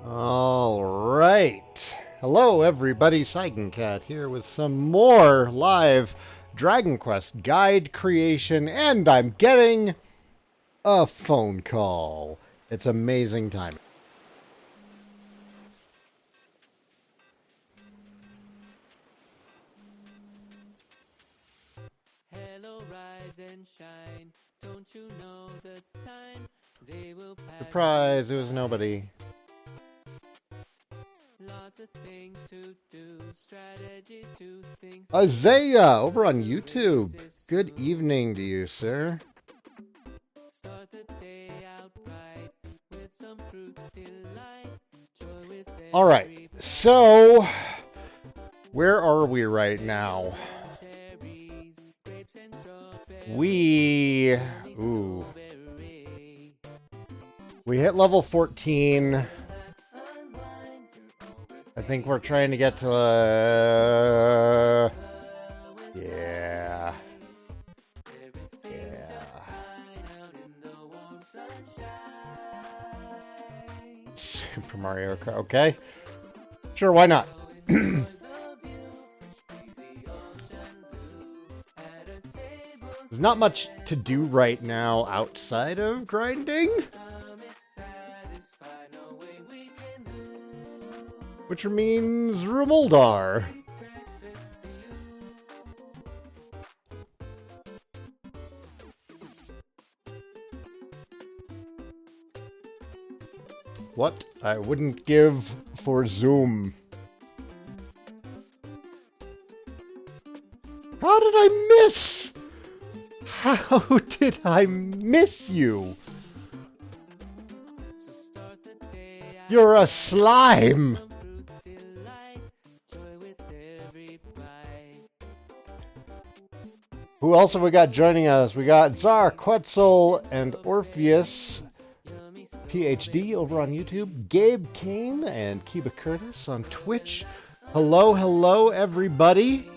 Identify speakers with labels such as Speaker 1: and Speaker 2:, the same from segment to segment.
Speaker 1: All right. Hello, everybody. Saigan Cat here with some more live Dragon Quest guide creation, and I'm getting a phone call. It's amazing timing.
Speaker 2: Hello, rise and shine. Don't you know the time? They will pass.
Speaker 1: Surprise, it was nobody.
Speaker 2: Lots of things to do, strategies to think.
Speaker 1: Isaiah over on YouTube. Good evening to you, sir.
Speaker 2: Start the day out right with some fruit delight. Joy with
Speaker 1: All right, so where are we right now?
Speaker 2: cherries, grapes and strawberries.
Speaker 1: We hit level 14. I think we're trying to get to yeah. Super Mario Kart. Okay. Sure, why not? There's not much to do right now outside of grinding. Which means Rumoldar. What I wouldn't give for Zoom. How did I miss? How did I miss you? You're a slime. Who else have we got joining us? We got Tsar, Quetzal, and Orpheus, PhD over on YouTube, Gabe Kane, and Kiba Curtis on Twitch. Hello, hello, everybody.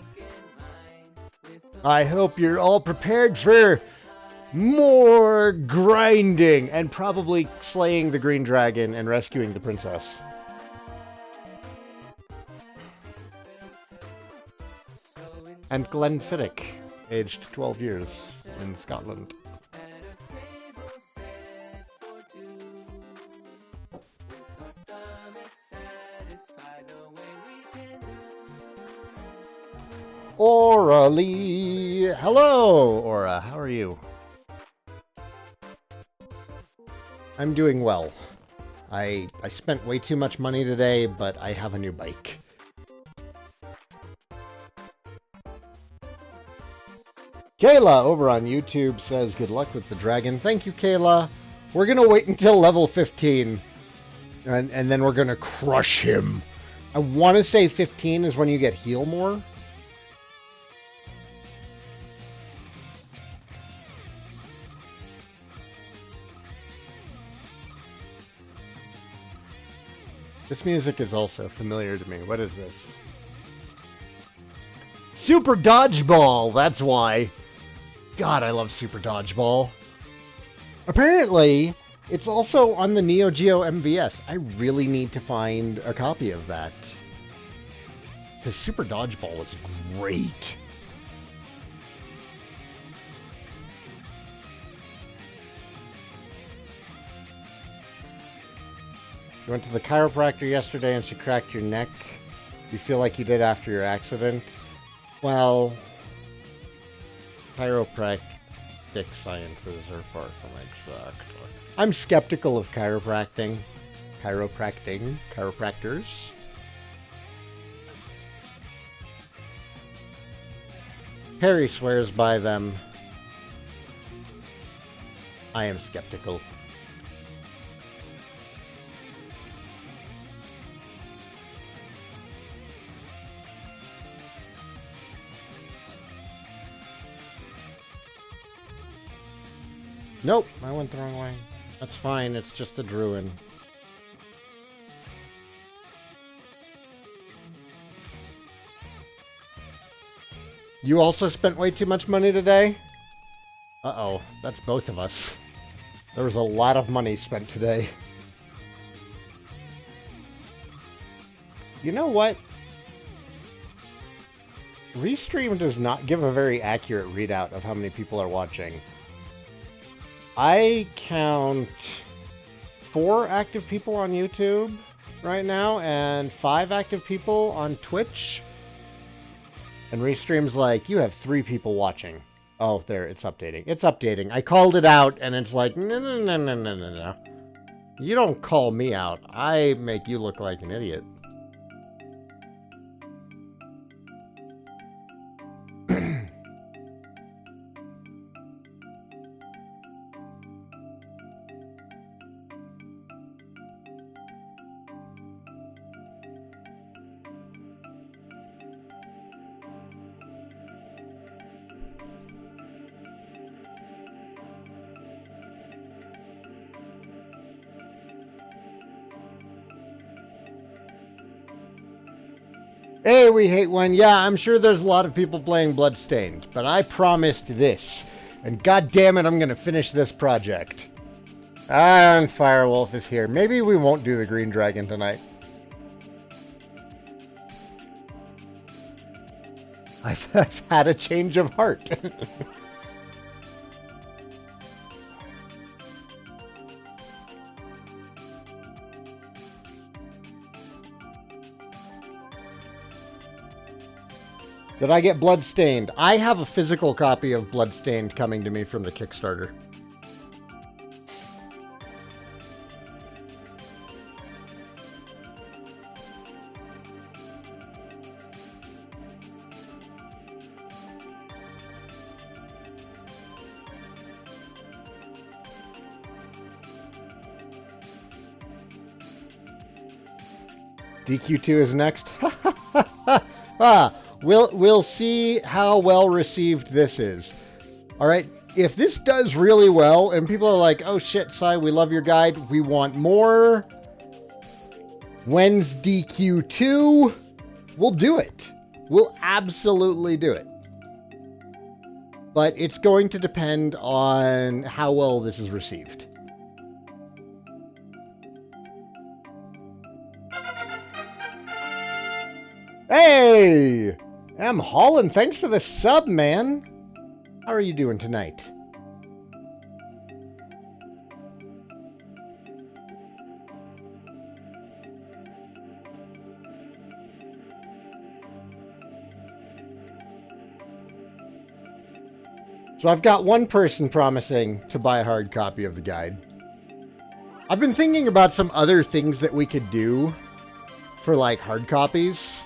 Speaker 1: I hope you're all prepared for more grinding and probably slaying the green dragon and rescuing the princess. And Glenfiddich, aged 12 years in Scotland. Aura Lee. Hello, Aura. How are you? I'm doing well. I spent way too much money today, but I have a new bike. Kayla over on YouTube says, good luck with the dragon. Thank you, Kayla. We're going to wait until level 15, and then we're going to crush him. I want to say 15 is when you get heal more. This music is also familiar to me. What is this? Super Dodgeball, that's why. God, I love Super Dodgeball. Apparently, it's also on the Neo Geo MVS. I really need to find a copy of that. Because Super Dodgeball is great. You went to the chiropractor yesterday and she cracked your neck. You feel like you did after your accident? Well, chiropractic sciences are far from exact. I'm skeptical of chiropractors. Harry swears by them. I am skeptical. Nope, I went the wrong way. That's fine, it's just a druid. You also spent way too much money today? Uh-oh, that's both of us. There was a lot of money spent today. You know what? Restream does not give a very accurate readout of how many people are watching. I count 4 active people on YouTube right now and 5 active people on Twitch. And Restream's like, you have 3 people watching. Oh, there, it's updating. It's updating. I called it out, and it's like, no, no, no, no, no, no, no. You don't call me out. I make you look like an idiot. Hey, we hate one. Yeah, I'm sure there's a lot of people playing Bloodstained, but I promised this. And god damn it, I'm gonna finish this project. And Firewolf is here. Maybe we won't do the Green Dragon tonight. I've had a change of heart. Did I get Bloodstained? I have a physical copy of Bloodstained coming to me from the Kickstarter. DQ2 is next. We'll see how well received this is. All right, if this does really well and people are like, "Oh shit, Sai, we love your guide. We want more." When's DQ2? We'll do it. We'll absolutely do it. But it's going to depend on how well this is received. Hey! M. Holland, thanks for the sub, man. How are you doing tonight? So I've got one person promising to buy a hard copy of the guide. I've been thinking about some other things that we could do for, like, hard copies.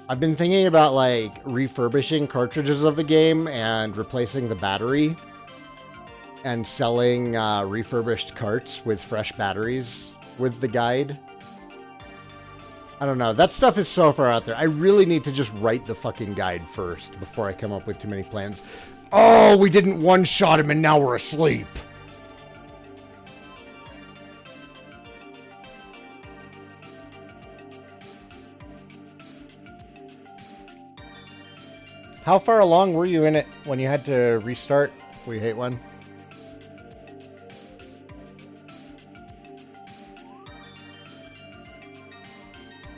Speaker 1: I've been thinking about, like, refurbishing cartridges of the game and replacing the battery and selling refurbished carts with fresh batteries with the guide. I don't know. That stuff is so far out there. I really need to just write the fucking guide first before I come up with too many plans. Oh, we didn't one-shot him and now we're asleep. How far along were you in it when you had to restart? We hate one.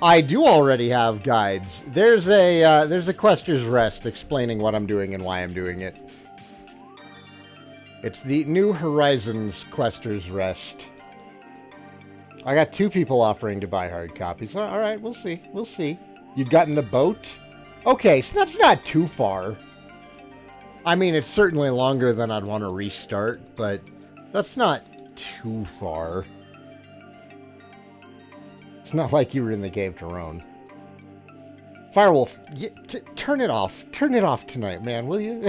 Speaker 1: I do already have guides. There's a Quester's Rest explaining what I'm doing and why I'm doing it. It's the New Horizons Quester's Rest. I got 2 people offering to buy hard copies. All right, we'll see. We'll see. You've gotten the boat? Okay, so that's not too far. I mean, it's certainly longer than I'd want to restart, but that's not too far. It's not like you were in the cave to roam. Firewolf, turn it off. Turn it off tonight, man, will you?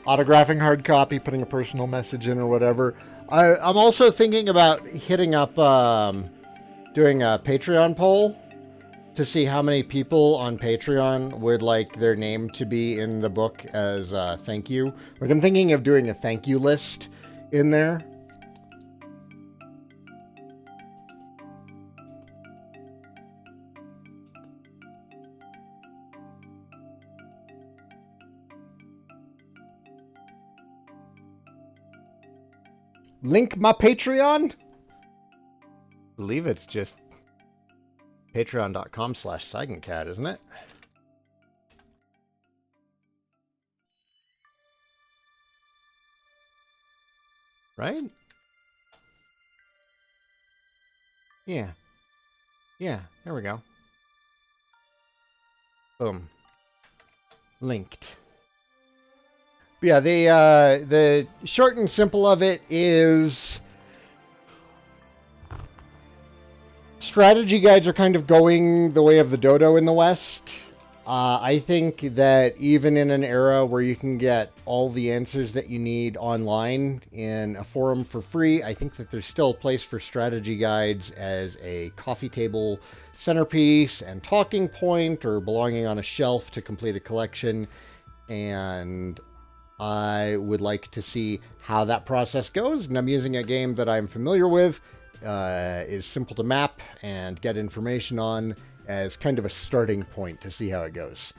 Speaker 1: Autographing hard copy, putting a personal message in or whatever. I'm also thinking about hitting up, doing a Patreon poll to see how many people on Patreon would like their name to be in the book as a thank you. Like, I'm thinking of doing a thank you list in there. Link my Patreon? believe it's just patreon.com/SaiganCat, isn't it? Right? Yeah. Yeah, there we go. Boom. Linked. But yeah, the short and simple of it is strategy guides are kind of going the way of the dodo in the West. I think that even in an era where you can get all the answers that you need online in a forum for free, I think that there's still a place for strategy guides as a coffee table centerpiece and talking point, or belonging on a shelf to complete a collection. And I would like to see how that process goes. And I'm using a game that I'm familiar with, is simple to map and get information on, as kind of a starting point to see how it goes.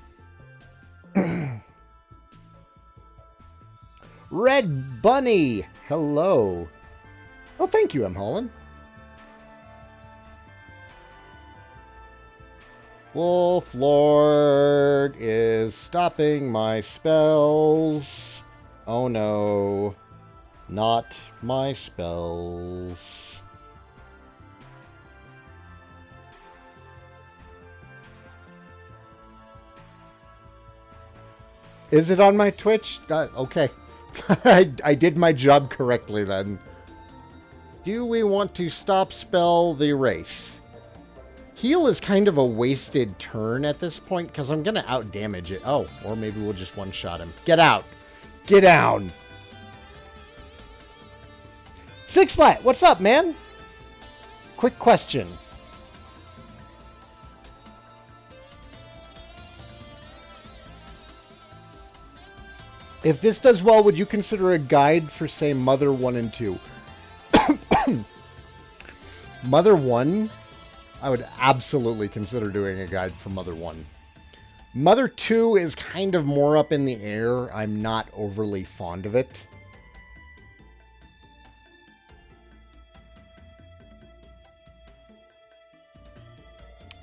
Speaker 1: Red Bunny, hello. Oh, thank you, M. Holland. Wolf Lord is stopping my spells. Oh no, not my spells. Is it on my Twitch? Okay. I did my job correctly then. Do we want to stop spell the Wraith? Heal is kind of a wasted turn at this point, because I'm going to outdamage it. Oh, or maybe we'll just one-shot him. Get out. Get down. Sixlet, what's up, man? Quick question. If this does well, would you consider a guide for, say, Mother 1 and 2? Mother 1, I would absolutely consider doing a guide for Mother 1. Mother 2 is kind of more up in the air. I'm not overly fond of it.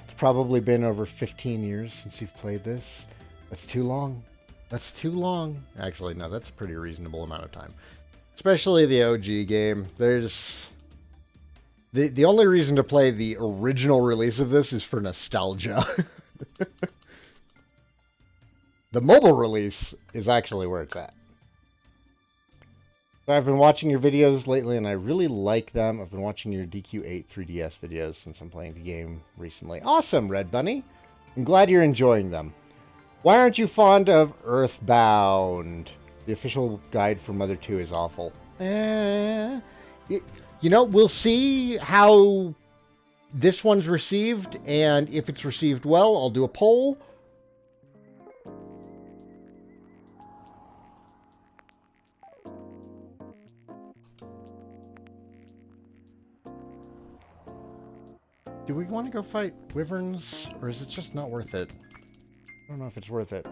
Speaker 1: It's probably been over 15 years since you've played this. That's too long. That's too long. Actually, no, that's a pretty reasonable amount of time. Especially the OG game. There's... The only reason to play the original release of this is for nostalgia. The mobile release is actually where it's at. So I've been watching your videos lately, and I really like them. I've been watching your DQ8 3DS videos since I'm playing the game recently. Awesome, Red Bunny. I'm glad you're enjoying them. Why aren't you fond of Earthbound? The official guide for Mother 2 is awful. You know, we'll see how this one's received, and if it's received well, I'll do a poll. Do we want to go fight wyverns, or is it just not worth it? I don't know if it's worth it.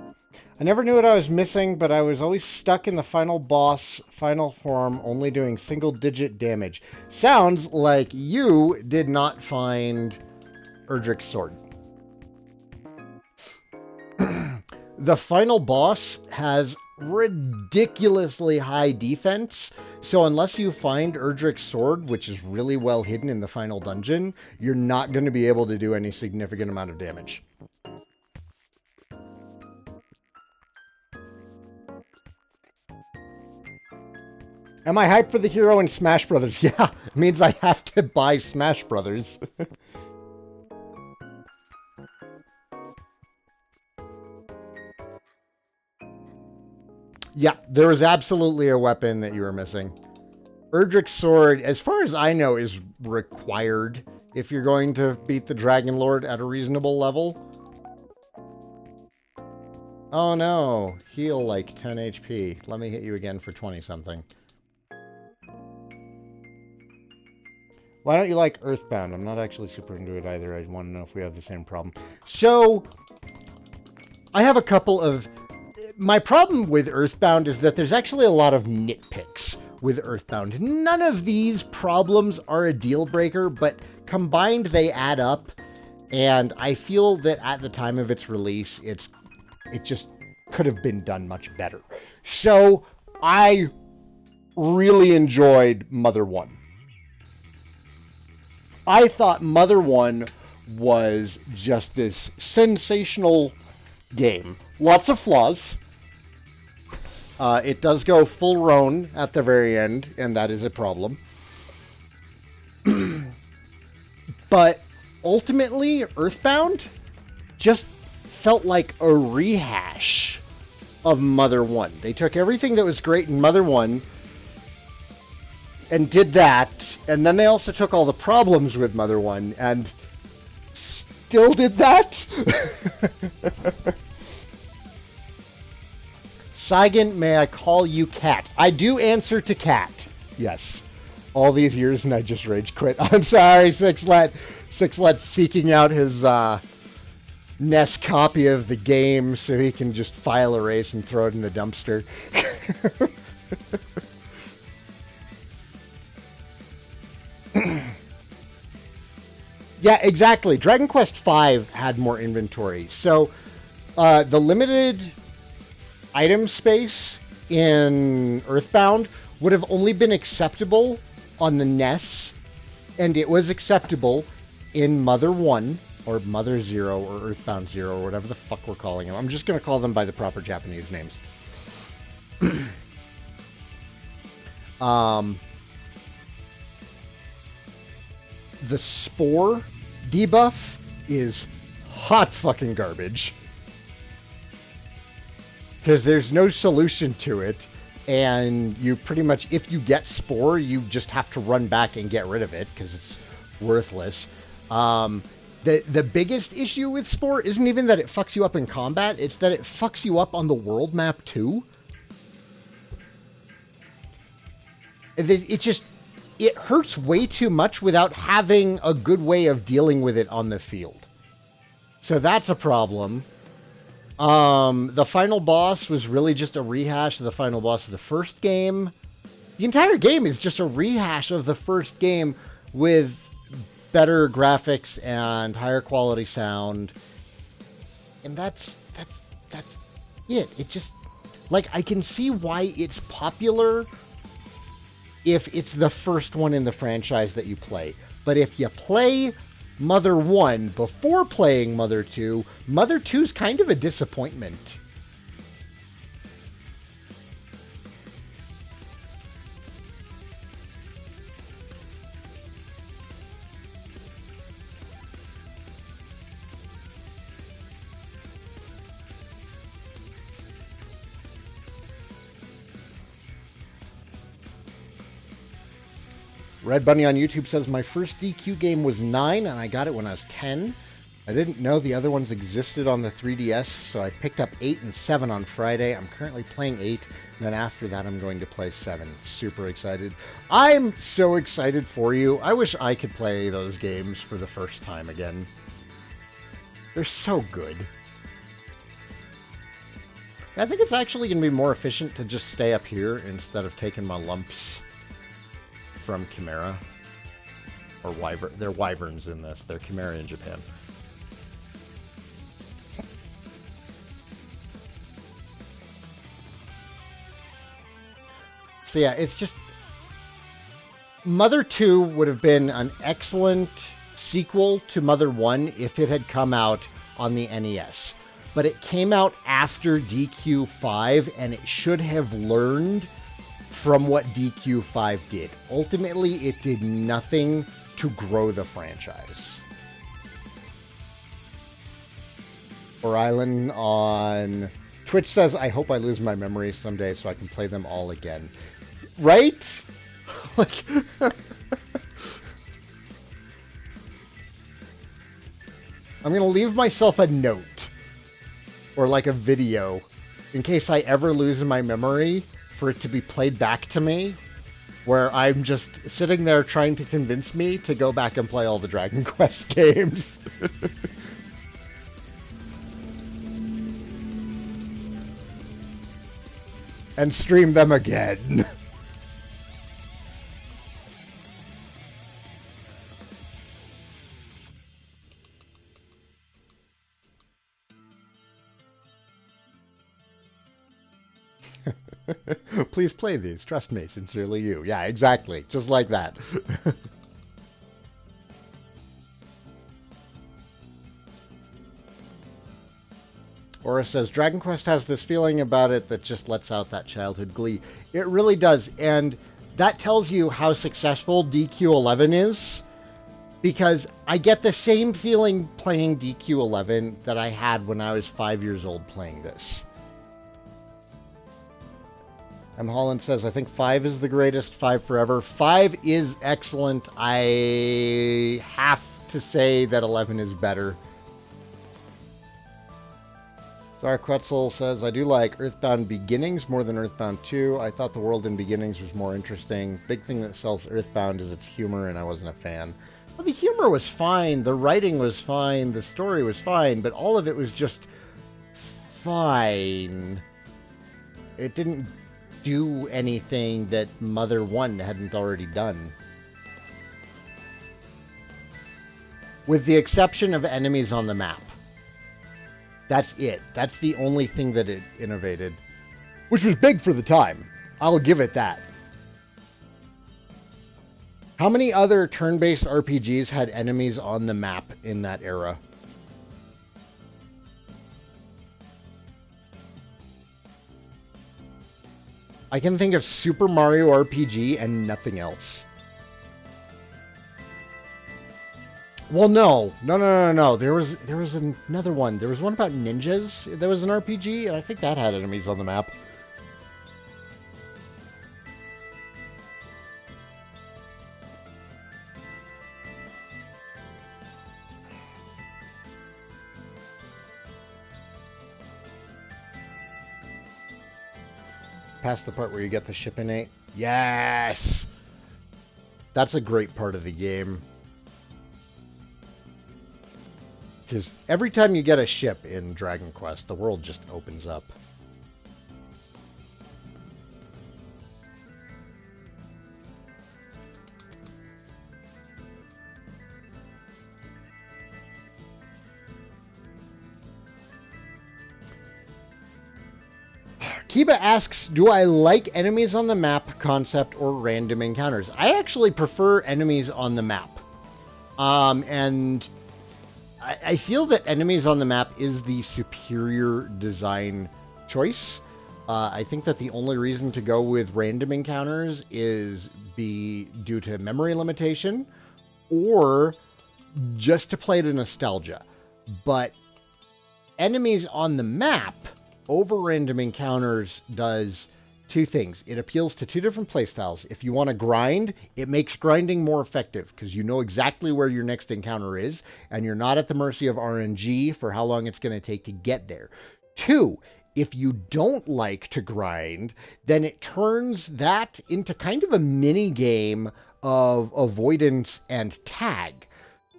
Speaker 1: I never knew what I was missing, but I was always stuck in the final boss, final form, only doing single-digit damage. Sounds like you did not find Erdrick's sword. The final boss has ridiculously high defense, so unless you find Erdrick's sword, which is really well hidden in the final dungeon, you're not going to be able to do any significant amount of damage. Am I hyped for the hero in Smash Brothers? Yeah, it means I have to buy Smash Brothers. Yeah, there was absolutely a weapon that you were missing. Erdrick's sword, as far as I know, is required if you're going to beat the Dragon Lord at a reasonable level. Oh no, heal like 10 HP. Let me hit you again for 20-something. Why don't you like Earthbound? I'm not actually super into it either. I want to know if we have the same problem. So, I have a couple of... My problem with Earthbound is that there's actually a lot of nitpicks with Earthbound. None of these problems are a deal breaker, but combined, they add up, and I feel that at the time of its release, it just could have been done much better. So I really enjoyed Mother 1. I thought Mother 1 was just this sensational game. Lots of flaws. It does go full roan at the very end, and that is a problem. But ultimately, Earthbound just felt like a rehash of Mother 1. They took everything that was great in Mother 1 and did that, and then they also took all the problems with Mother 1 and still did that? Saigan, may I call you Cat? I do answer to Cat. Yes. All these years and I just rage quit. I'm sorry, Sixlet. Sixlet's seeking out his NES copy of the game so he can just file erase and throw it in the dumpster. Yeah, exactly. Dragon Quest V had more inventory. So the limited item space in Earthbound would have only been acceptable on the NES, and it was acceptable in Mother 1, or Mother 0, or Earthbound 0, or whatever the fuck we're calling them. I'm just going to call them by the proper Japanese names. The Spore debuff is hot fucking garbage. Because there's no solution to it, and you pretty much, if you get Spore, you just have to run back and get rid of it, because it's worthless. The biggest issue with Spore isn't even that it fucks you up in combat, it's that it fucks you up on the world map too. It hurts way too much without having a good way of dealing with it on the field. So that's a problem. The final boss was really just a rehash of the final boss of the first game. The entire game is just a rehash of the first game with better graphics and higher quality sound. And that's it. It just, like, I can see why it's popular if it's the first one in the franchise that you play. But if you play Mother 1 before playing Mother 2, Mother 2's kind of a disappointment. Red Bunny on YouTube says, my first DQ game was 9, and I got it when I was 10. I didn't know the other ones existed on the 3DS, so I picked up 8 and 7 on Friday. I'm currently playing 8, and then after that I'm going to play 7. Super excited. I'm so excited for you. I wish I could play those games for the first time again. They're so good. I think it's actually going to be more efficient to just stay up here instead of taking my lumps from Chimera. Or Wyvern. They're Wyverns in this. They're Chimera in Japan. So yeah, it's just... Mother 2 would have been an excellent sequel to Mother 1 if it had come out on the NES. But it came out after DQ5, and it should have learned from what DQ5 did. Ultimately, it did nothing to grow the franchise. Or Island on Twitch says, I hope I lose my memory someday so I can play them all again. Right? Like... I'm going to leave myself a note. Or like a video. In case I ever lose my memory, for it to be played back to me, where I'm just sitting there trying to convince me to go back and play all the Dragon Quest games. And stream them again. Please play these. Trust me. Sincerely you. Yeah, exactly. Just like that. Aura says, Dragon Quest has this feeling about it that just lets out that childhood glee. It really does. And that tells you how successful DQ11 is. Because I get the same feeling playing DQ11 that I had when I was 5 years old playing this. M. Holland says, I think 5 is the greatest, 5 forever. 5 is excellent. I have to say that 11 is better. Zarquetzal says, I do like Earthbound Beginnings more than Earthbound 2. I thought the world in Beginnings was more interesting. Big thing that sells Earthbound is its humor, and I wasn't a fan. Well, the humor was fine, the writing was fine, the story was fine, but all of it was just fine. It didn't do anything that Mother 1 hadn't already done. With the exception of enemies on the map. That's it. That's the only thing that it innovated. Which was big for the time. I'll give it that. How many other turn-based RPGs had enemies on the map in that era? I can think of Super Mario RPG and nothing else. Well, no. There was another one. There was one about ninjas. There was an RPG, and I think that had enemies on the map. Past the part where you get the ship innate. Yes! That's a great part of the game. Because every time you get a ship in Dragon Quest, the world just opens up. Kiba asks, do I like enemies on the map concept or random encounters? I actually prefer enemies on the map. And I feel that enemies on the map is the superior design choice. I think that the only reason to go with random encounters is due to memory limitation or just to play to nostalgia. But enemies on the map over random encounters does two things. It appeals to two different playstyles. If you want to grind, it makes grinding more effective because you know exactly where your next encounter is and you're not at the mercy of RNG for how long it's going to take to get there. Two, if you don't like to grind, then it turns that into kind of a mini game of avoidance and tag,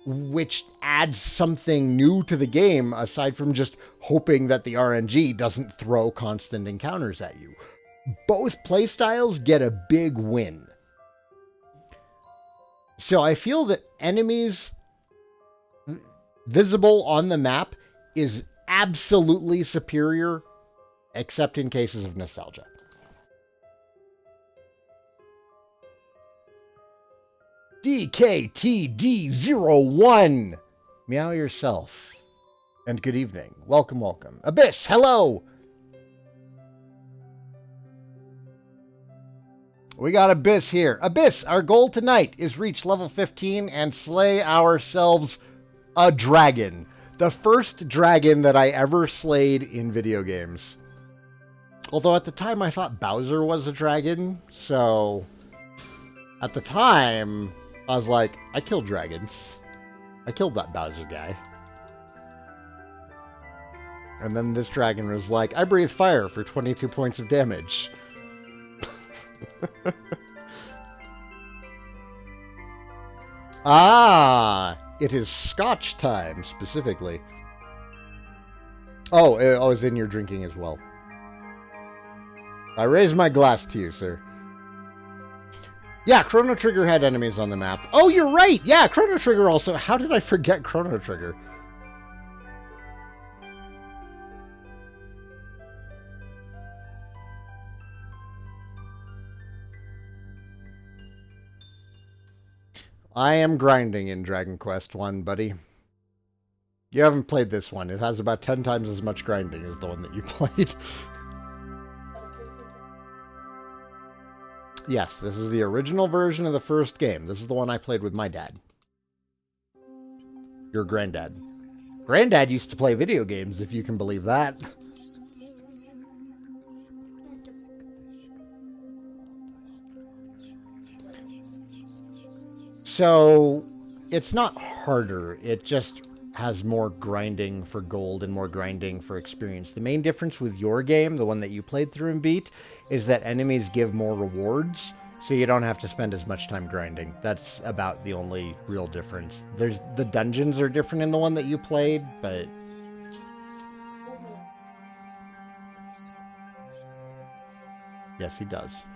Speaker 1: which adds something new to the game aside from just hoping that the RNG doesn't throw constant encounters at you. Both playstyles get a big win. So I feel that enemies visible on the map is absolutely superior, except in cases of nostalgia. DKTD01. Meow yourself. And good evening. Welcome, welcome. Abyss, hello! We got Abyss here. Abyss, our goal tonight is reach level 15 and slay ourselves a dragon. The first dragon that I ever slayed in video games. Although at the time I thought Bowser was a dragon, so at the time I was like, I killed dragons. I killed that Bowser guy. And then this dragon was like, I breathe fire for 22 points of damage. It is Scotch time, specifically. Oh, it was in your drinking as well. I raise my glass to you, sir. Yeah, Chrono Trigger had enemies on the map. Oh, you're right! Yeah, Chrono Trigger also. How did I forget Chrono Trigger? I am grinding in Dragon Quest 1, buddy. You haven't played this one. It has about 10 times as much grinding as the one that you played. Yes, this is the original version of the first game. This is the one I played with my dad. Your granddad. Granddad used to play video games, if you can believe that. So, it's not harder. It just has more grinding for gold and more grinding for experience. The main difference with your game, the one that you played through and beat, is that enemies give more rewards, so you don't have to spend as much time grinding. That's about the only real difference. The dungeons are different in the one that you played, but... Yes, he does.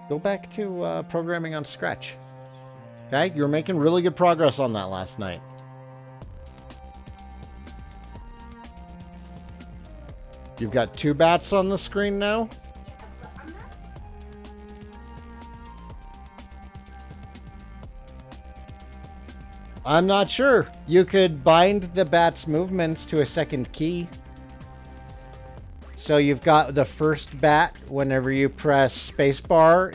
Speaker 1: Go back to programming on Scratch. Okay, you were making really good progress on that last night. You've got 2 bats on the screen now? I'm not sure. You could bind the bat's movements to a second key. So you've got the first bat. Whenever you press spacebar,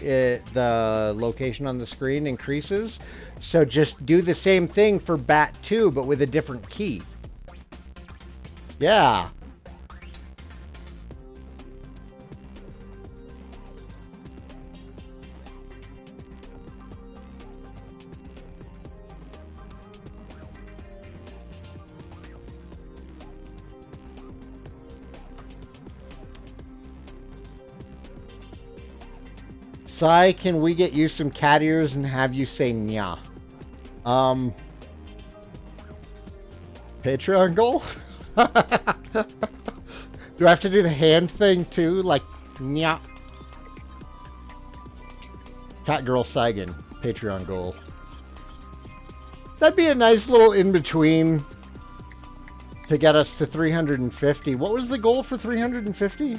Speaker 1: the location on the screen increases. So just do the same thing for bat 2, but with a different key. Yeah. Sai, can we get you some cat ears and have you say nya? Patreon goal? Do I have to do the hand thing too? Like, nya? Cat girl Saigan, Patreon goal. That'd be a nice little in-between to get us to 350. What was the goal for 350?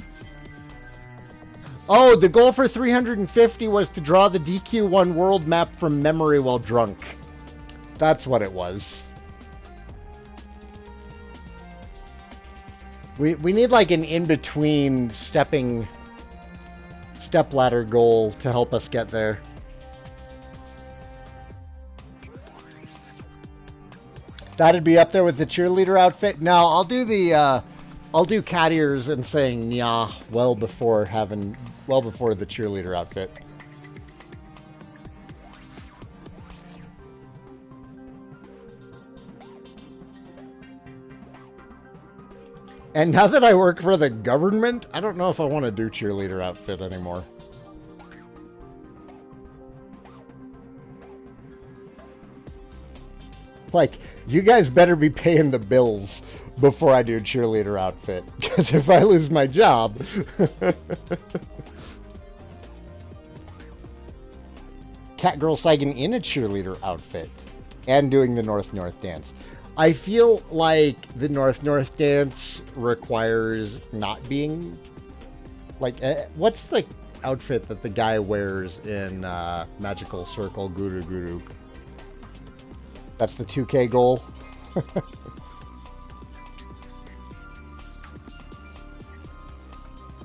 Speaker 1: Oh, the goal for 350 was to draw the DQ1 world map from memory while drunk. That's what it was. We need like an in-between stepladder goal to help us get there. That'd be up there with the cheerleader outfit. No, I'll do cat ears and saying "nya" well before the cheerleader outfit. And now that I work for the government, I don't know if I want to do cheerleader outfit anymore. Like, you guys better be paying the bills before I do cheerleader outfit. Because if I lose my job... Catgirl Saigan in a cheerleader outfit. And doing the North-North dance. I feel like the North-North dance requires not being... Like, what's the outfit that the guy wears in Magical Circle Guru Guru? That's the 2K goal.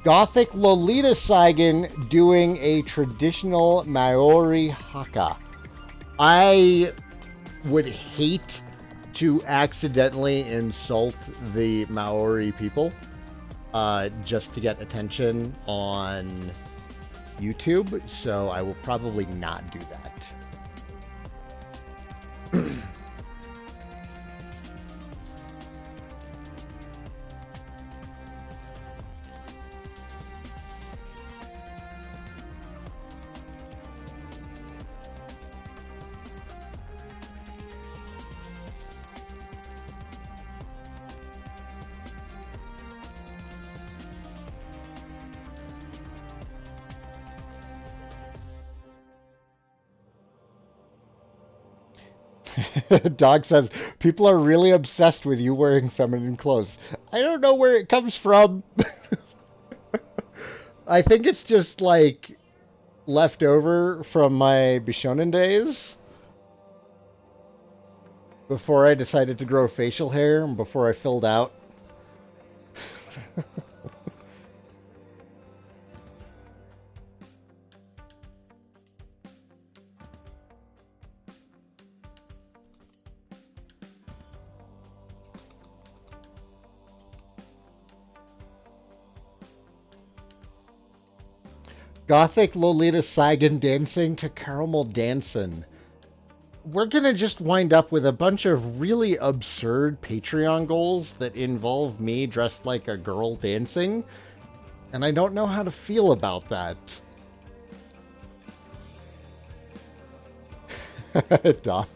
Speaker 1: Gothic Lolita Saigan doing a traditional Maori haka. I would hate to accidentally insult the Maori people just to get attention on YouTube, so I will probably not do that. Dog says, people are really obsessed with you wearing feminine clothes. I don't know where it comes from. I think it's just like left over from my Bishonen days. before I decided to grow facial hair and before I filled out. Gothic Lolita Saigan dancing to caramel dancing. We're going to just wind up with a bunch of really absurd Patreon goals that involve me dressed like a girl dancing. And I don't know how to feel about that. Doc.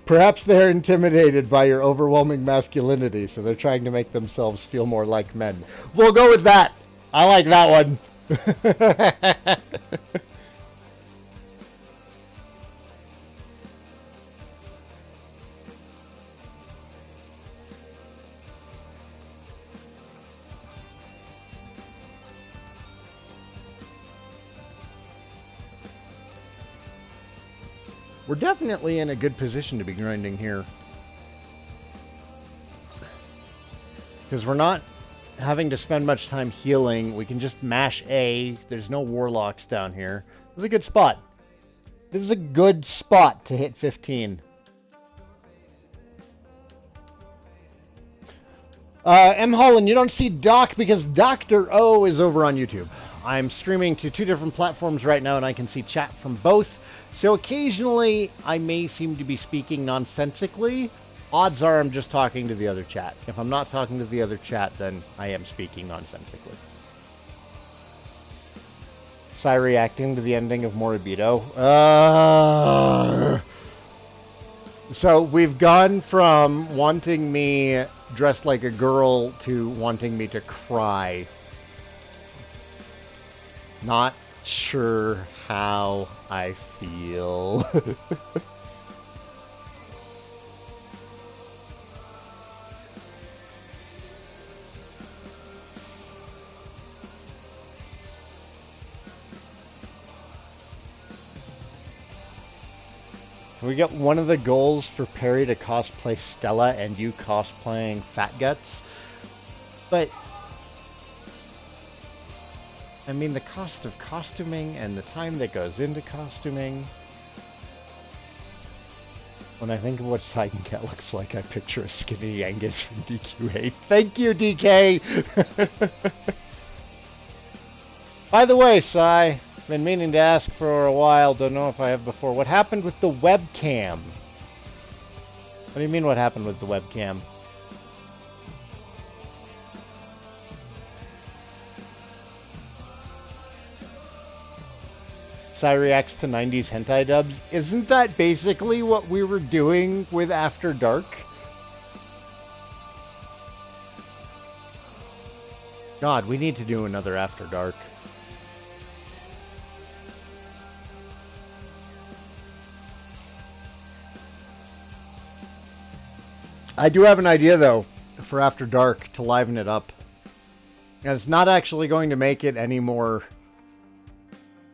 Speaker 1: Perhaps they're intimidated by your overwhelming masculinity, so they're trying to make themselves feel more like men. We'll go with that. I like that one. We're definitely in a good position to be grinding here. Because we're not having to spend much time healing. We can just mash A. There's no warlocks down here. This is a good spot. This is a good spot to hit 15. M. Holland, you don't see Doc because Dr. O is over on YouTube. I'm streaming to 2 different platforms right now, and I can see chat from both. So occasionally, I may seem to be speaking nonsensically. Odds are I'm just talking to the other chat. If I'm not talking to the other chat, then I am speaking nonsensically. Sai reacting to the ending of Moribito. So we've gone from wanting me dressed like a girl to wanting me to cry. Not sure how I feel. Can we get one of the goals for Perry to cosplay Stella and you cosplaying Fat Guts? But I mean, the cost of costuming and the time that goes into costuming. When I think of what Saigan Cat looks like, I picture a skinny Angus from DQ8. Thank you, DK! By the way, Sai, been meaning to ask for a while, don't know if I have before. What happened with the webcam? What do you mean what happened with the webcam? Sai reacts to 90s hentai dubs. Isn't that basically what we were doing with After Dark? God, we need to do another After Dark. I do have an idea, though, for After Dark to liven it up. And it's not actually going to make it any more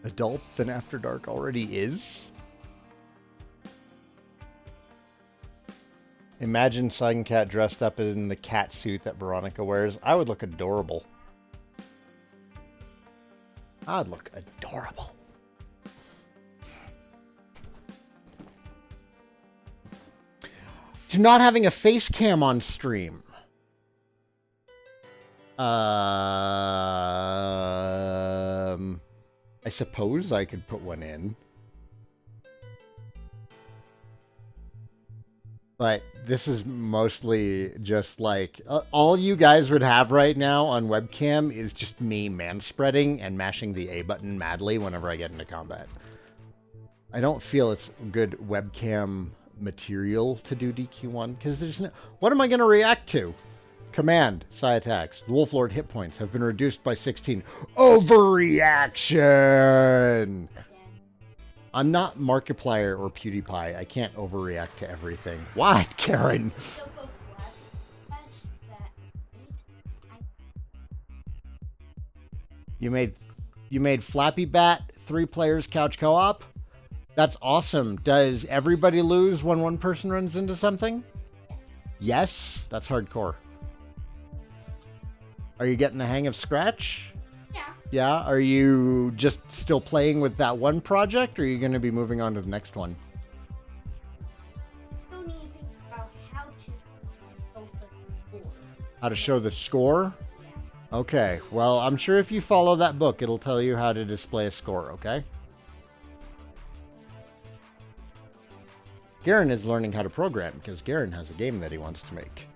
Speaker 1: adult than After Dark already is. Imagine Saigan Cat dressed up in the cat suit that Veronica wears. I would look adorable. I'd look adorable. To not having a face cam on stream. I suppose I could put one in. But this is mostly just like... all you guys would have right now on webcam is just me manspreading and mashing the A button madly whenever I get into combat. I don't feel it's good webcam material to do DQ1, because there's no... What am I going to react to? Command, Sai attacks. The Wolf Lord hit points have been reduced by 16. Overreaction! I'm not Markiplier or PewDiePie. I can't overreact to everything. What, Karen? You made Flappy Bat 3 players couch co-op? That's awesome. Does everybody lose when one person runs into something? Yes, that's hardcore. Are you getting the hang of Scratch?
Speaker 3: Yeah.
Speaker 1: Yeah? Are you just still playing with that one project, or are you going to be moving on to the next one?
Speaker 3: I don't need to think about how to go for the score.
Speaker 1: How to show the score?
Speaker 3: Yeah.
Speaker 1: Okay, well, I'm sure if you follow that book, it'll tell you how to display a score, okay? Garen is learning how to program, because Garen has a game that he wants to make.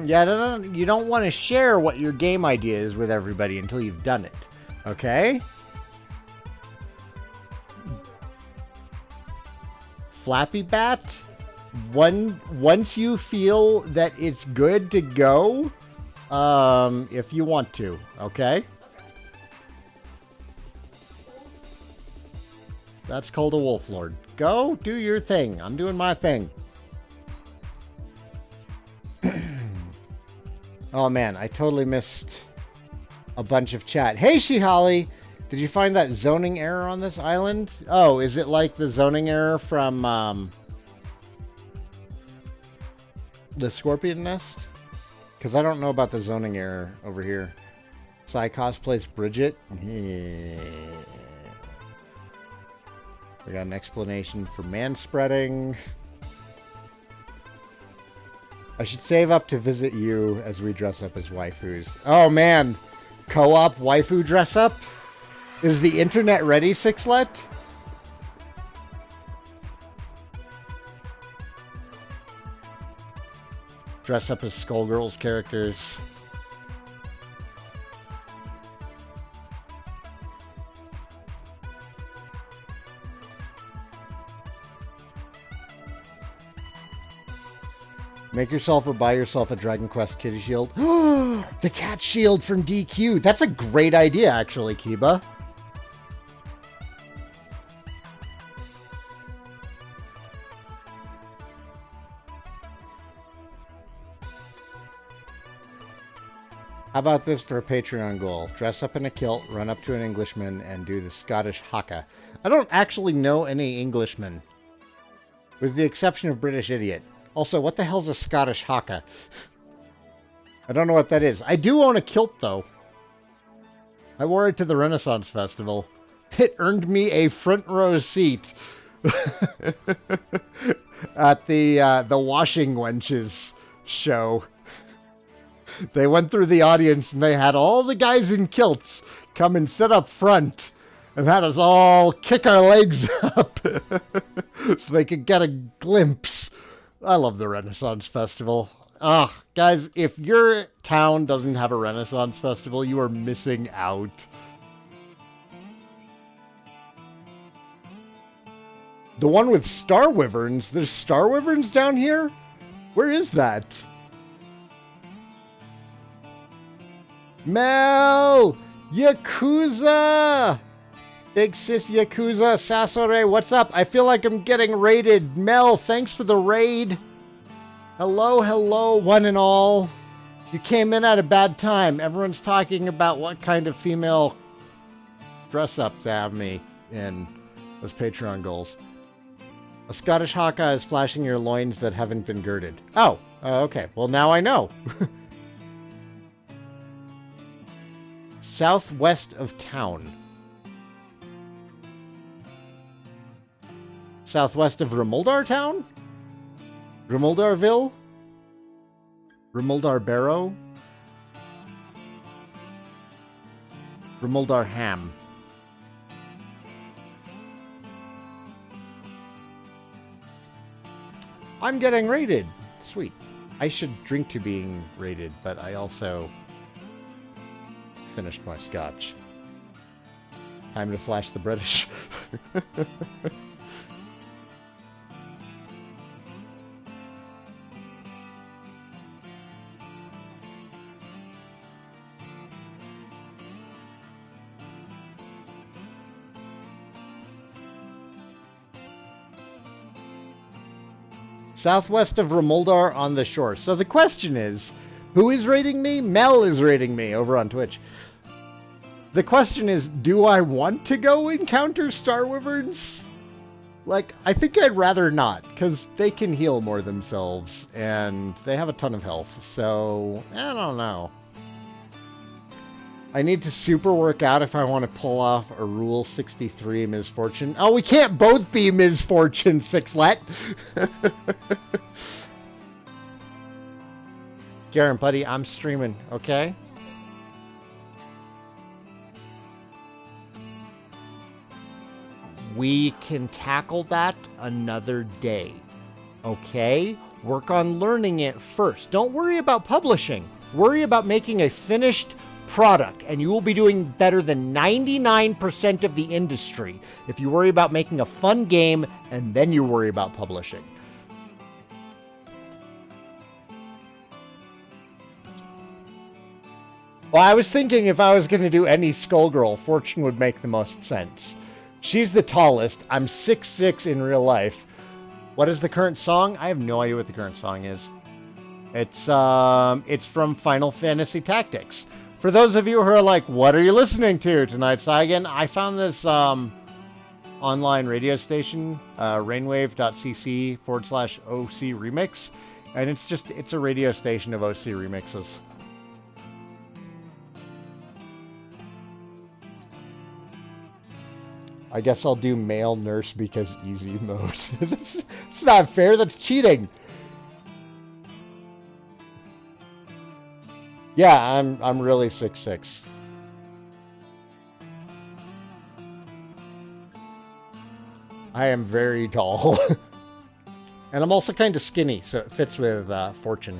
Speaker 1: Yeah, you don't want to share what your game idea is with everybody until you've done it, okay? Flappy Bat, once you feel that it's good to go, if you want to, okay? That's called a Wolf Lord. Go, do your thing. I'm doing my thing. Oh man, I totally missed a bunch of chat. Hey, Shihali! Did you find that zoning error on this island? Oh, is it like the zoning error from the Scorpion Nest? Because I don't know about the zoning error over here. Sai cosplays Bridget. Yeah. We got an explanation for manspreading. I should save up to visit you as we dress up as waifus. Oh man, co-op waifu dress up? Is the internet ready, Sixlet? Dress up as Skullgirls characters. Make yourself or buy yourself a Dragon Quest kitty shield. The cat shield from DQ. That's a great idea, actually, Kiba. How about this for a Patreon goal? Dress up in a kilt, run up to an Englishman, and do the Scottish haka. I don't actually know any Englishmen, with the exception of British Idiot. Also, what the hell's a Scottish haka? I don't know what that is. I do own a kilt, though. I wore it to the Renaissance Festival. It earned me a front row seat at the Washing Wenches show. They went through the audience and they had all the guys in kilts come and sit up front and had us all kick our legs up so they could get a glimpse. I love the Renaissance Festival. Ugh, guys, if your town doesn't have a Renaissance Festival, you are missing out. The one with star wyverns? There's star wyverns down here? Where is that? Mel! Yakuza! Big sis Yakuza, Sasore, what's up? I feel like I'm getting raided. Mel, thanks for the raid. Hello, hello, one and all. You came in at a bad time. Everyone's talking about what kind of female dress up to have me in those Patreon goals. A Scottish haka is flashing your loins that haven't been girded. Oh, okay. Well, now I know. Southwest of town. Southwest of Rimuldar town? Rimuldarville? Rimuldar Barrow? Rimuldar Ham. I'm getting raided. Sweet. I should drink to being raided, but I also finished my scotch. Time to flash the British. Southwest of Rimuldar on the shore. So the question is, who is raiding me? Mel is raiding me over on Twitch. The question is, do I want to go encounter star wyverns? Like, I think I'd rather not, because they can heal more themselves, and they have a ton of health, so I don't know. I need to super work out if I want to pull off a Rule 63 Misfortune. Oh, we can't both be Misfortune, Sixlet! Garen, buddy, I'm streaming, okay? We can tackle that another day, okay? Work on learning it first. Don't worry about publishing. Worry about making a finished product, and you will be doing better than 99% of the industry if you worry about making a fun game and then you worry about publishing. Well, I was thinking if I was going to do any Skullgirl, Fortune would make the most sense. She's the tallest. I'm 6'6" in real life. What is the current song? I have no idea what the current song is. It's from Final Fantasy Tactics. For those of you who are like, what are you listening to tonight, Saigan? I found this online radio station, rainwave.cc/OC remix. And it's a radio station of OC remixes. I guess I'll do male nurse because easy mode. It's not fair. That's cheating. Yeah, I'm really 6'6". I am very tall. And I'm also kind of skinny, so it fits with Fortune.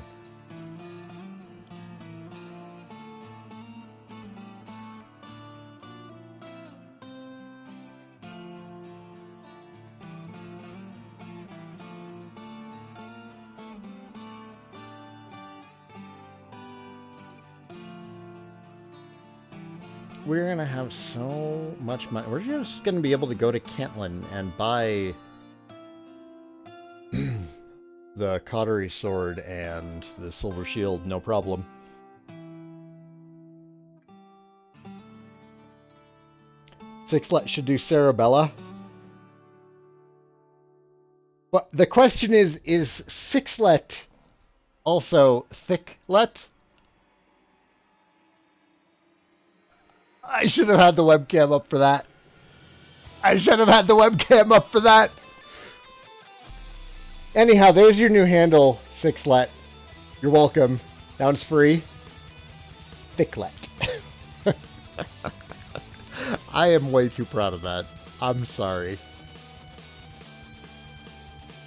Speaker 1: We're going to have so much money. We're just going to be able to go to Kentland and buy the Cautery Sword and the Silver Shield, no problem. Sixlet should do Cerebella. But the question is Sixlet also Thicklet? I should have had the webcam up for that. Anyhow, there's your new handle, Sixlet. You're welcome. Now it's free. Thicklet. I am way too proud of that. I'm sorry.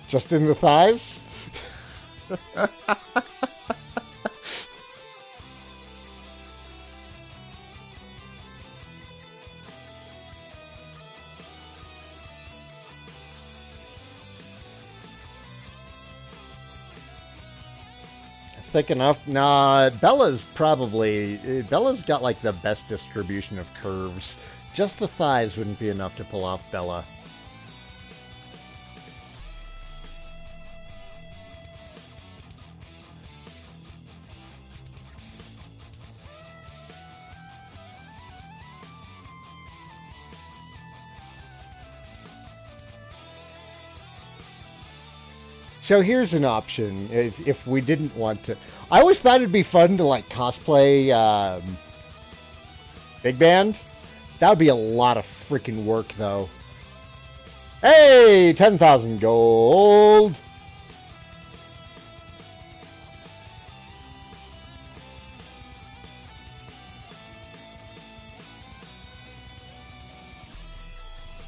Speaker 1: Just in the thighs? Thick enough? Nah, Bella's got like the best distribution of curves. Just the thighs wouldn't be enough to pull off Bella. So here's an option if we didn't want to. I always thought it'd be fun to like cosplay Big Band. That would be a lot of freaking work though. Hey, 10,000 gold.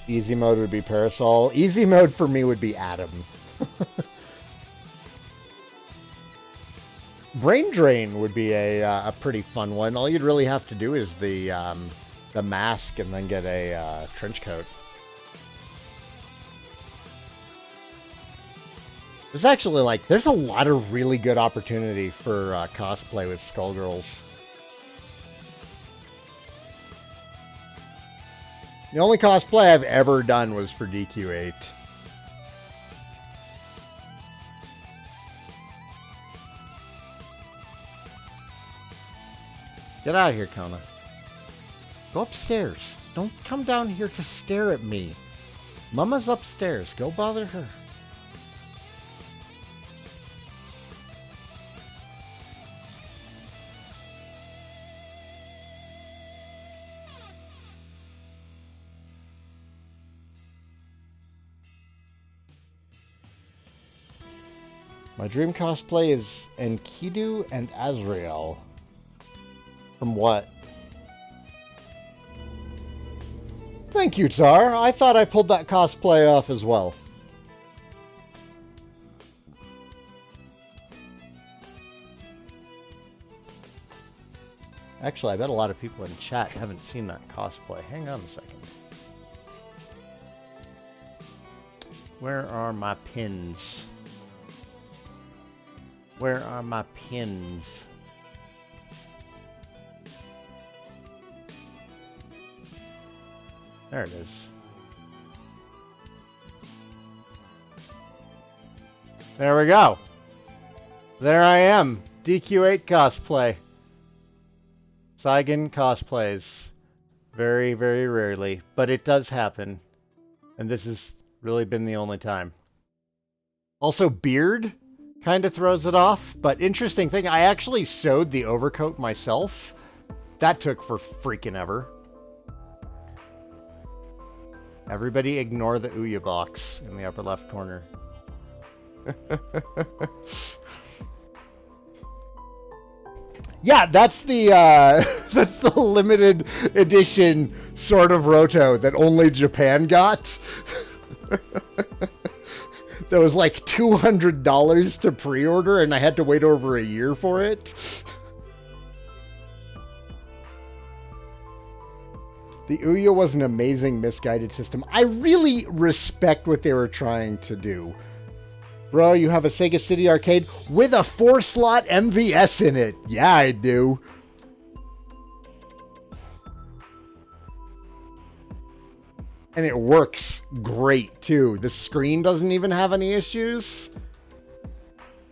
Speaker 1: Easy mode would be Parasol. Easy mode for me would be Adam. Brain Drain would be a pretty fun one. All you'd really have to do is the mask and then get a trench coat. There's actually there's a lot of really good opportunity for cosplay with Skullgirls. The only cosplay I've ever done was for DQ8. Get out of here, Kona. Go upstairs. Don't come down here to stare at me. Mama's upstairs. Go bother her. My dream cosplay is Enkidu and Azrael. From what? Thank you, Tsar. I thought I pulled that cosplay off as well. Actually, I bet a lot of people in chat haven't seen that cosplay. Hang on a second. Where are my pins? Where are my pins? There it is. There we go. There I am. DQ8 cosplay. Saigan cosplays. Very, very rarely. But it does happen. And this has really been the only time. Also, beard kind of throws it off. But interesting thing, I actually sewed the overcoat myself. That took for freaking ever. Everybody ignore the Ouya box in the upper left corner. Yeah, that's the that's the limited edition sort of Roto that only Japan got. That was like $200 to pre-order, and I had to wait over a year for it. The Ouya was an amazing misguided system. I really respect what they were trying to do. Bro, you have a Sega City arcade with a 4-slot MVS in it. Yeah, I do. And it works great, too. The screen doesn't even have any issues.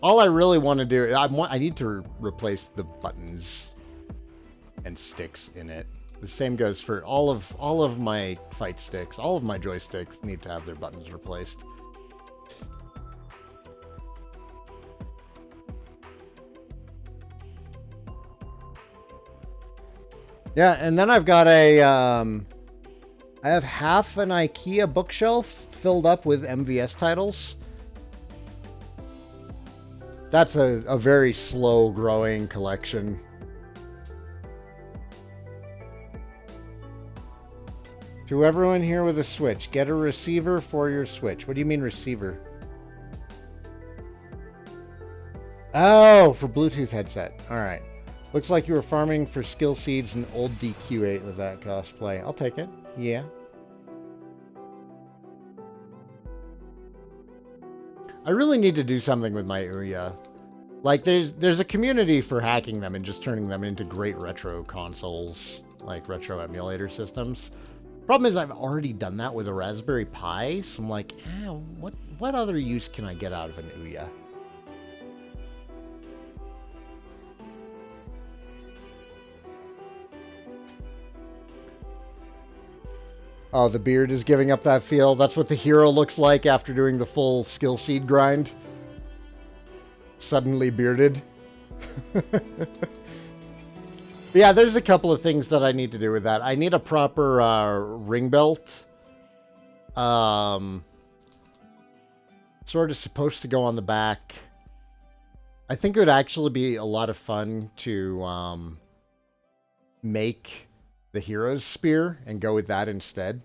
Speaker 1: All I really want to do, I need to replace the buttons and sticks in it. The same goes for all of my fight sticks. All of my joysticks need to have their buttons replaced. Yeah, and then I've got a, I have half an IKEA bookshelf filled up with MVS titles. That's a very slow growing collection. To everyone here with a Switch, get a receiver for your Switch. What do you mean receiver? Oh, for Bluetooth headset. All right. Looks like you were farming for skill seeds and old DQ8 with that cosplay. I'll take it. Yeah. I really need to do something with my Ouya. Like, there's a community for hacking them and just turning them into great retro consoles, like retro emulator systems. Problem is, I've already done that with a Raspberry Pi, so I'm like, what other use can I get out of an Ouya? Oh, the beard is giving up that feel. That's what the hero looks like after doing the full skill seed grind. Suddenly bearded. Yeah, there's a couple of things that I need to do with that. I need a proper ring belt. Sort of supposed to go on the back. I think it would actually be a lot of fun to make the hero's spear and go with that instead.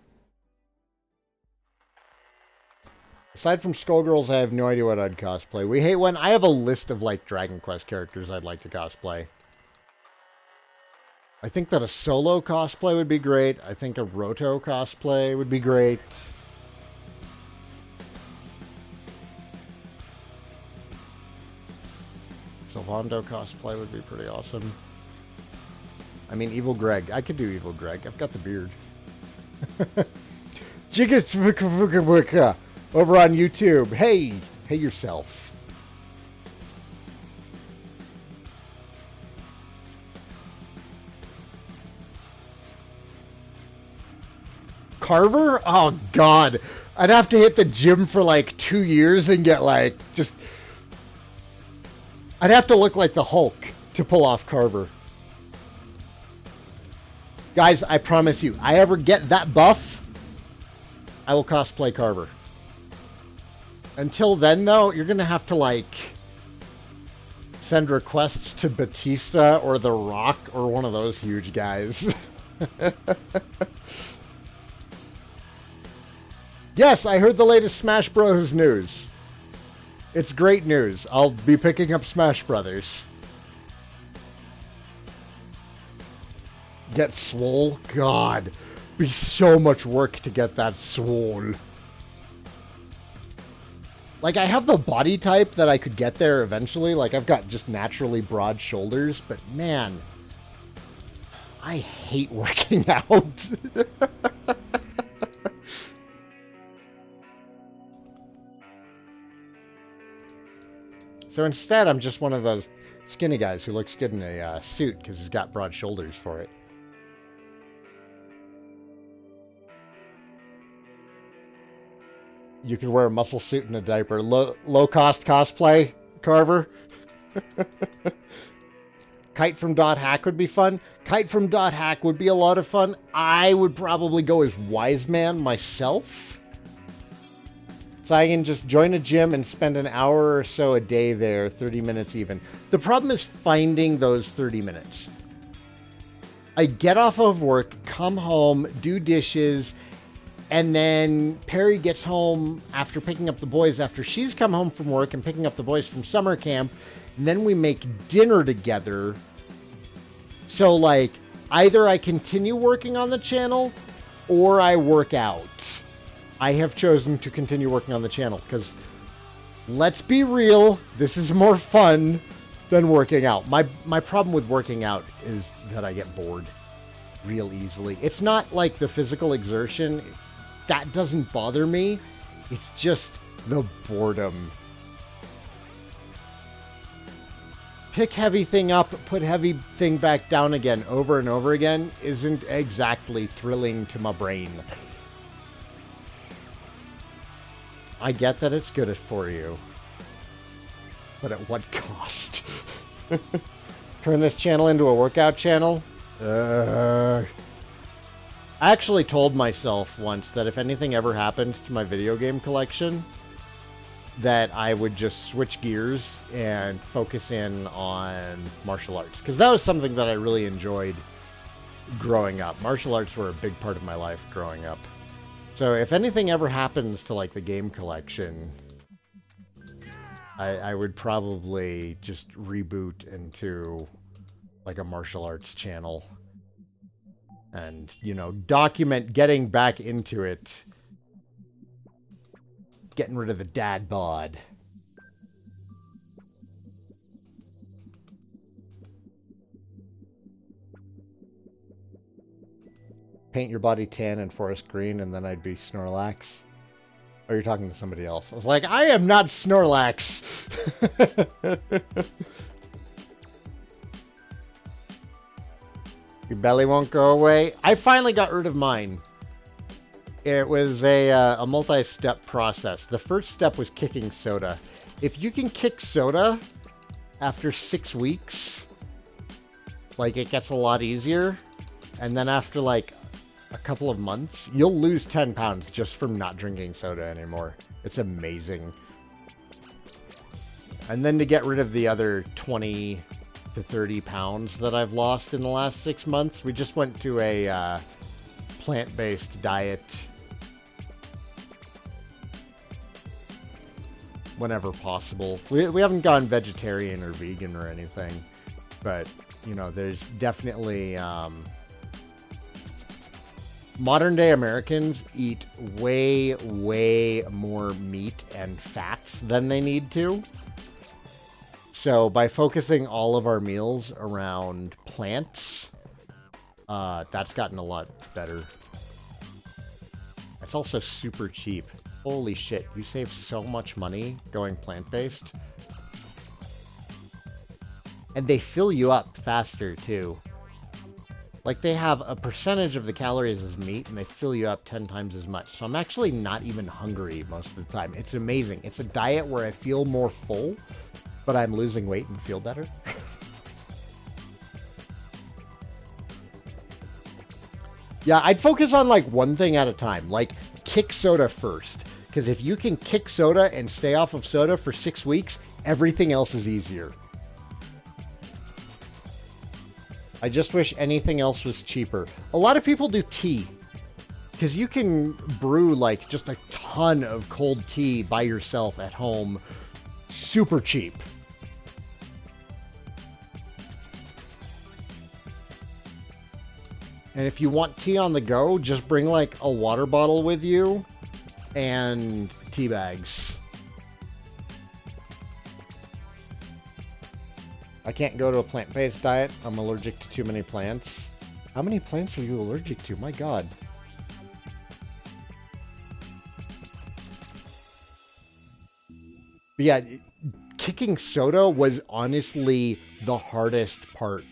Speaker 1: Aside from Skullgirls, I have no idea what I'd cosplay. We hate when I have a list of like Dragon Quest characters I'd like to cosplay. I think that a solo cosplay would be great. I think a Roto cosplay would be great. Sylvando cosplay would be pretty awesome. I mean, Evil Greg. I could do Evil Greg. I've got the beard. Jiggis over on YouTube. Hey yourself. Carver? Oh, God. I'd have to hit the gym for like 2 years and get like just... I'd have to look like the Hulk to pull off Carver. Guys, I promise you, I ever get that buff, I will cosplay Carver. Until then, though, you're going to have to like send requests to Batista or The Rock or one of those huge guys. Yes, I heard the latest Smash Bros. News. It's great news. I'll be picking up Smash Brothers. Get swole? God. Be so much work to get that swole. Like, I have the body type that I could get there eventually. Like, I've got just naturally broad shoulders. But, man, I hate working out. So instead, I'm just one of those skinny guys who looks good in a suit because he's got broad shoulders for it. You could wear a muscle suit and a diaper. Low-cost cosplay, Carver. Kite from Dot Hack would be fun. Kite from Dot Hack would be a lot of fun. I would probably go as Wise Man myself. Saigan, just join a gym and spend an hour or so a day there, 30 minutes even. The problem is finding those 30 minutes. I get off of work, come home, do dishes, and then Perry gets home after picking up the boys after she's come home from work and picking up the boys from summer camp. And then we make dinner together. So, like, either I continue working on the channel or I work out. I have chosen to continue working on the channel because, let's be real, this is more fun than working out. My problem with working out is that I get bored real easily. It's not like the physical exertion. That doesn't bother me. It's just the boredom. Pick heavy thing up, put heavy thing back down again over and over again isn't exactly thrilling to my brain. I get that it's good for you, but at what cost? Turn this channel into a workout channel? I actually told myself once that if anything ever happened to my video game collection, that I would just switch gears and focus in on martial arts. Because that was something that I really enjoyed growing up. Martial arts were a big part of my life growing up. So if anything ever happens to, like, the game collection, I would probably just reboot into, like, a martial arts channel. And, you know, document getting back into it. Getting rid of the dad bod. Paint your body tan and forest green, and then I'd be Snorlax. Or you're talking to somebody else. I was like, I am not Snorlax. Your belly won't go away. I finally got rid of mine. It was a multi-step process. The first step was kicking soda. If you can kick soda after 6 weeks, like, it gets a lot easier. And then after, like, a couple of months, you'll lose 10 pounds just from not drinking soda anymore. It's amazing. And then to get rid of the other 20 to 30 pounds that I've lost in the last 6 months, we just went to a plant-based diet whenever possible. We haven't gone vegetarian or vegan or anything, but, you know, there's definitely... modern day Americans eat way, way more meat and fats than they need to. So by focusing all of our meals around plants, that's gotten a lot better. It's also super cheap. Holy shit, you save so much money going plant-based. And they fill you up faster too. Like, they have a percentage of the calories as meat, and they fill you up 10 times as much. So I'm actually not even hungry most of the time. It's amazing. It's a diet where I feel more full, but I'm losing weight and feel better. Yeah, I'd focus on, like, one thing at a time. Like, kick soda first. Because if you can kick soda and stay off of soda for 6 weeks, everything else is easier. I just wish anything else was cheaper. A lot of people do tea. Because you can brew, like, just a ton of cold tea by yourself at home. Super cheap. And if you want tea on the go, just bring, like, a water bottle with you and tea bags. I can't go to a plant-based diet. I'm allergic to too many plants. How many plants are you allergic to? My God. But yeah, kicking soda was honestly the hardest part.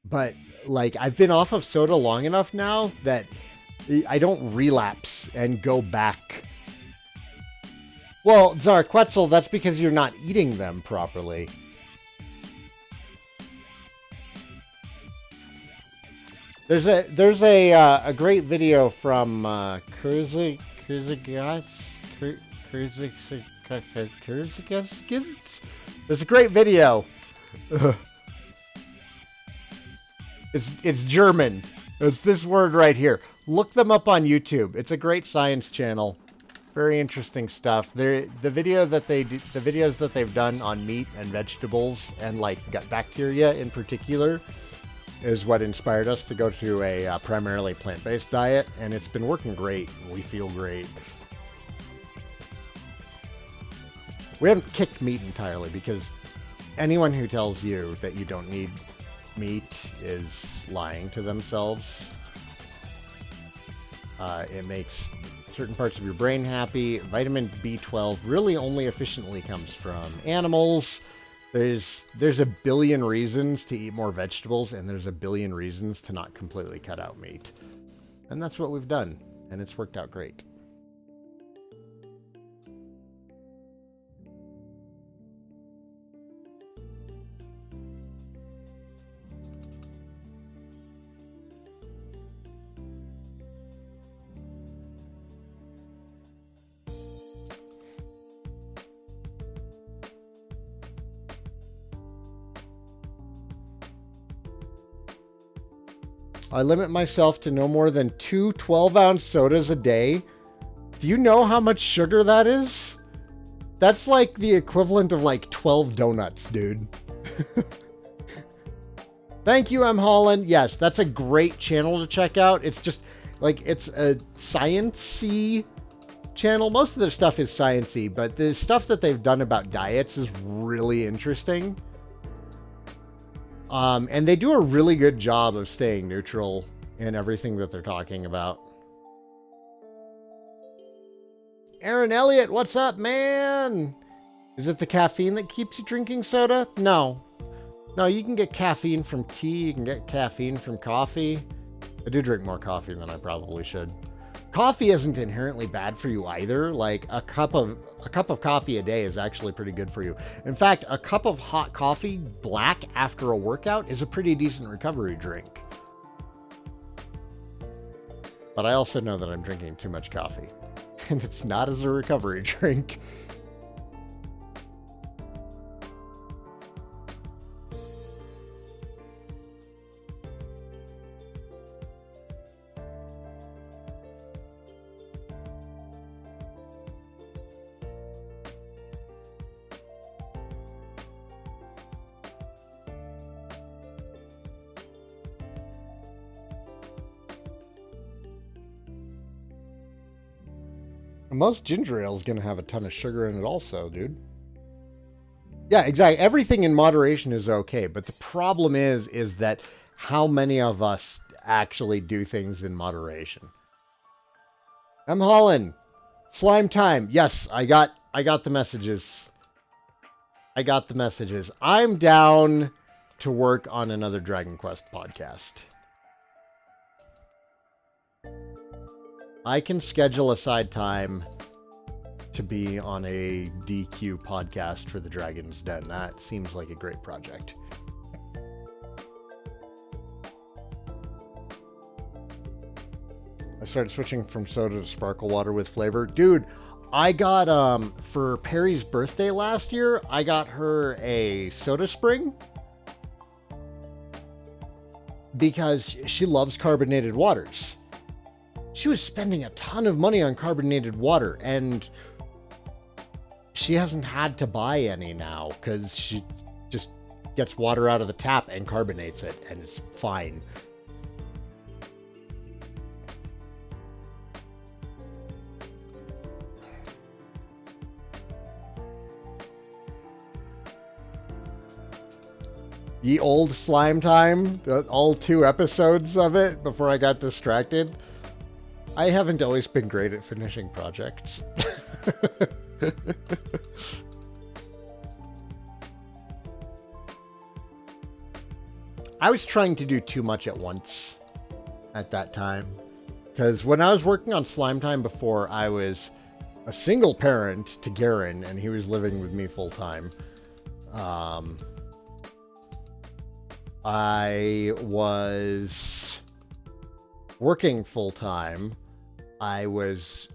Speaker 1: But, like, I've been off of soda long enough now that I don't relapse and go back. Well, Zarquetzal, that's because you're not eating them properly. There's a great video from Kurzigas. There's a great video. It's German. It's this word right here. Look them up on YouTube. It's a great science channel. Very interesting stuff. The videos that they've done on meat and vegetables and, like, gut bacteria in particular is what inspired us to go to a primarily plant-based diet, and it's been working great. We feel great. We haven't kicked meat entirely, because anyone who tells you that you don't need meat is lying to themselves. It makes certain parts of your brain happy. Vitamin B12 really only efficiently comes from animals. There's a billion reasons to eat more vegetables, and there's a billion reasons to not completely cut out meat. And that's what we've done, and it's worked out great. I limit myself to no more than 2 12-ounce sodas a day. Do you know how much sugar that is? That's like the equivalent of like 12 donuts, dude. Thank you, M. Holland. Yes, that's a great channel to check out. It's just like, it's a science-y channel. Most of their stuff is science-y, but the stuff that they've done about diets is really interesting. And they do a really good job of staying neutral in everything that they're talking about. Aaron Elliott, what's up, man? Is it the caffeine that keeps you drinking soda? No. No, you can get caffeine from tea. You can get caffeine from coffee. I do drink more coffee than I probably should. Coffee isn't inherently bad for you either. Like a cup of coffee a day is actually pretty good for you. In fact, a cup of hot coffee, black, after a workout is a pretty decent recovery drink. But I also know that I'm drinking too much coffee, and it's not as a recovery drink. Most ginger ale is going to have a ton of sugar in it also, dude. Yeah, exactly. Everything in moderation is okay, but the problem is that how many of us actually do things in moderation? M. Holland, slime time. Yes, I got the messages. I got the messages. I'm down to work on another Dragon Quest podcast. I can schedule aside time to be on a DQ podcast for the Dragon's Den. That seems like a great project. I started switching from soda to sparkle water with flavor. Dude, I got, for Perry's birthday last year, I got her a Soda Spring because she loves carbonated waters. She was spending a ton of money on carbonated water, and she hasn't had to buy any now because she just gets water out of the tap and carbonates it, and it's fine. Ye old slime time, all 2 episodes of it before I got distracted. I haven't always been great at finishing projects. I was trying to do too much at once at that time. Because when I was working on Slime Time before, I was a single parent to Garen, and he was living with me full time. I was working full time. I was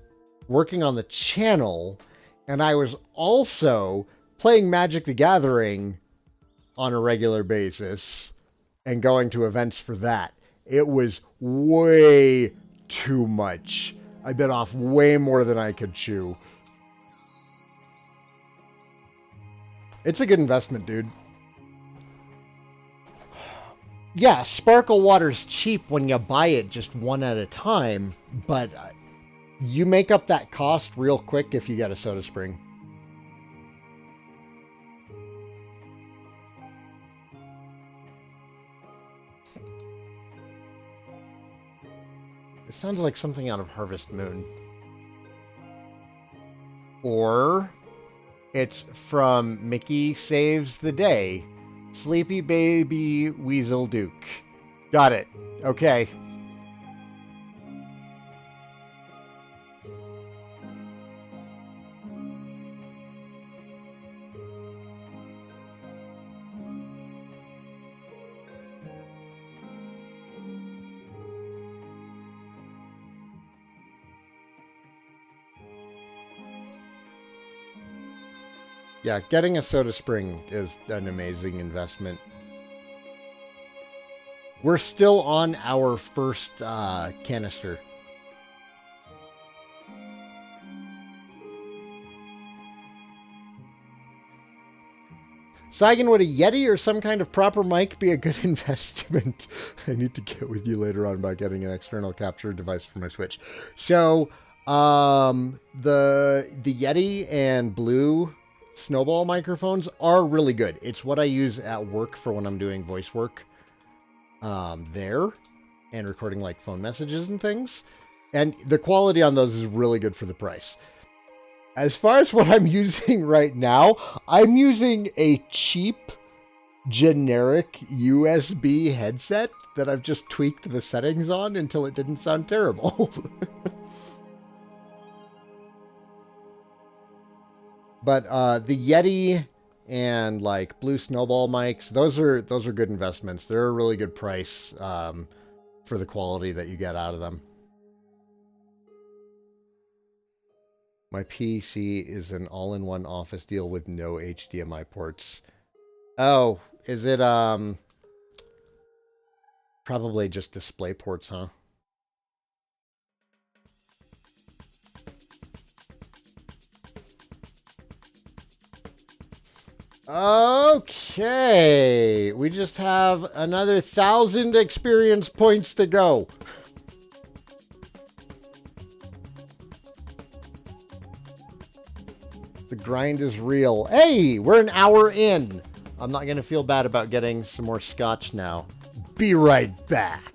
Speaker 1: working on the channel, and I was also playing Magic the Gathering on a regular basis and going to events for that. It was way too much. I bit off way more than I could chew. It's a good investment, dude. Yeah, sparkle water's cheap when you buy it just one at a time, but you make up that cost real quick if you get a Soda Spring. It sounds like something out of Harvest Moon. Or it's from Mickey Saves the Day. Sleepy Baby Weasel Duke. Got it. Okay. Yeah, getting a Soda Spring is an amazing investment. We're still on our first canister. Saigan, would a Yeti or some kind of proper mic be a good investment? I need to get with you later on about getting an external capture device for my Switch. So, the Yeti and Blue Snowball microphones are really good. It's what I use at work for when I'm doing voice work there and recording like phone messages and things. And the quality on those is really good for the price. As far as what I'm using right now, I'm using a cheap generic USB headset that I've just tweaked the settings on until it didn't sound terrible. But the Yeti and like Blue Snowball mics, those are good investments. They're a really good price for the quality that you get out of them. My PC is an all-in-one office deal with no HDMI ports. Oh, is it probably just display ports, huh? Okay, we just have another 1,000 experience points to go. The grind is real. Hey, we're an hour in. I'm not going to feel bad about getting some more scotch now. Be right back.